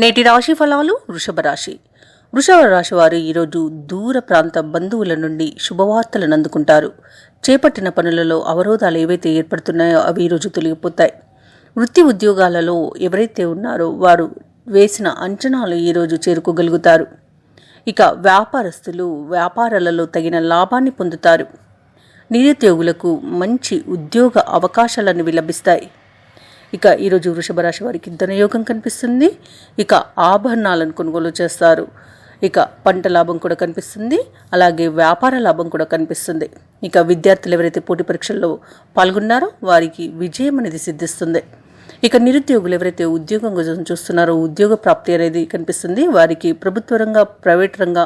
నేటి రాశి ఫలాలు. వృషభ రాశి. వృషభ రాశి వారు ఈరోజు దూర ప్రాంత బంధువుల నుండి శుభవార్తలను అందుకుంటారు. చేపట్టిన పనులలో అవరోధాలు ఏవైతే ఏర్పడుతున్నాయో అవి ఈరోజు తొలగిపోతాయి. వృత్తి ఉద్యోగాలలో ఎవరైతే ఉన్నారో వారు వేసిన అంచనాలు ఈరోజు చేరుకోగలుగుతారు. ఇక వ్యాపారస్తులు వ్యాపారాలలో తగిన లాభాన్ని పొందుతారు. నిరుద్యోగులకు మంచి ఉద్యోగ అవకాశాలను లభిస్తాయి. ఇక ఈరోజు వృషభ రాశి వారికి ధనయోగం కనిపిస్తుంది. ఇక ఆభరణాలను కొనుగోలు చేస్తారు. ఇక పంట లాభం కూడా కనిపిస్తుంది. అలాగే వ్యాపార లాభం కూడా కనిపిస్తుంది. ఇక విద్యార్థులు ఎవరైతే పోటీ పరీక్షల్లో పాల్గొన్నారో వారికి విజయం అనేది సిద్ధిస్తుంది. ఇక నిరుద్యోగులు ఎవరైతే ఉద్యోగం కోసం చూస్తున్నారో ఉద్యోగ ప్రాప్తి అనేది కనిపిస్తుంది. వారికి ప్రభుత్వ రంగ ప్రైవేట్ రంగ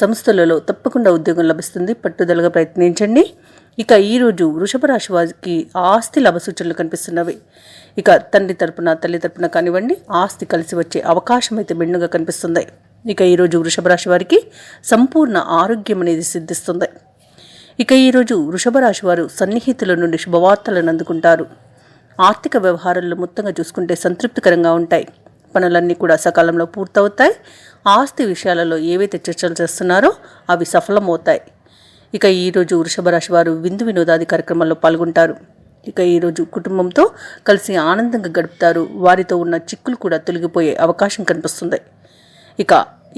సంస్థలలో తప్పకుండా ఉద్యోగం లభిస్తుంది. పట్టుదలగా ప్రయత్నించండి. ఇక ఈరోజు వృషభ రాశి వారికి ఆస్తి లాభ సూచనలు కనిపిస్తున్నవి. ఇక తండ్రి తరపున తల్లి తరపున కానివ్వండి ఆస్తి కలిసి వచ్చే అవకాశం అయితే మెండుగా కనిపిస్తుంది. ఇక ఈరోజు వృషభ రాశి వారికి సంపూర్ణ ఆరోగ్యం అనేది సిద్ధిస్తుంది. ఇక ఈరోజు వృషభ రాశి వారు సన్నిహితుల నుండి శుభవార్తలను అందుకుంటారు. ఆర్థిక వ్యవహారాల్లో మొత్తంగా చూసుకుంటే సంతృప్తికరంగా ఉంటాయి. పనులన్నీ కూడా సకాలంలో పూర్తవుతాయి. ఆస్తి విషయాలలో ఏవైతే చర్చలు చేస్తున్నారో అవి సఫలమవుతాయి. ఇక ఈరోజు వృషభ రాశి వారు విందు వినోదాది కార్యక్రమాల్లో పాల్గొంటారు. ఇక ఈరోజు కుటుంబంతో కలిసి ఆనందంగా గడుపుతారు. వారితో ఉన్న చిక్కులు కూడా తొలగిపోయే అవకాశం కనిపిస్తుంది. ఇక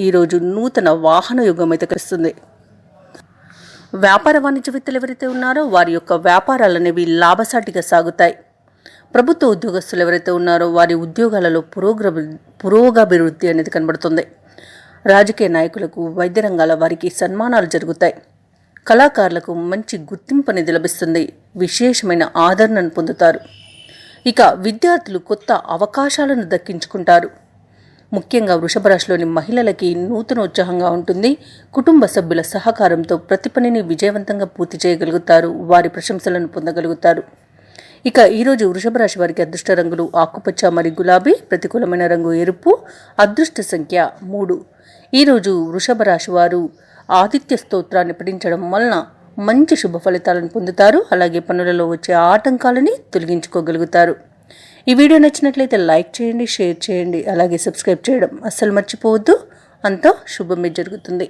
ఈరోజు నూతన వాహన యుగం అయితే కనిపిస్తుంది. వ్యాపార వాణిజ్యవేత్తలు ఎవరైతే ఉన్నారో వారి యొక్క వ్యాపారాలనేవి లాభసాటిగా సాగుతాయి. ప్రభుత్వ ఉద్యోగస్తులు ఎవరైతే ఉన్నారో వారి ఉద్యోగాలలో పురోగభివృద్ధి అనేది కనబడుతుంది. రాజకీయ నాయకులకు వైద్య రంగాల వారికి సన్మానాలు జరుగుతాయి. కళాకారులకు మంచి గుర్తింపు అనేది లభిస్తుంది. విశేషమైన ఆదరణను పొందుతారు. ఇక విద్యార్థులు కొత్త అవకాశాలను దక్కించుకుంటారు. ముఖ్యంగా వృషభ రాశిలోని మహిళలకి నూతన ఉత్సాహంగా ఉంటుంది. కుటుంబ సభ్యుల సహకారంతో ప్రతి పనిని విజయవంతంగా పూర్తి చేయగలుగుతారు. వారి ప్రశంసలను పొందగలుగుతారు. ఇక ఈరోజు వృషభ రాశి వారికి అదృష్ట రంగులు ఆకుపచ్చ మరియు గులాబీ. ప్రతికూలమైన రంగు ఎరుపు. అదృష్ట సంఖ్య 3. ఈరోజు వృషభ రాశి వారు ఆదిత్య స్తోత్రాన్ని పఠించడం వలన మంచి శుభ ఫలితాలను పొందుతారు. అలాగే పనులలో వచ్చే ఆటంకాలని తొలగించుకోగలుగుతారు. ఈ వీడియో నచ్చినట్లయితే లైక్ చేయండి, షేర్ చేయండి, అలాగే సబ్స్క్రైబ్ చేయడం అస్సలు మర్చిపోవద్దు. అంతా శుభమే జరుగుతుంది.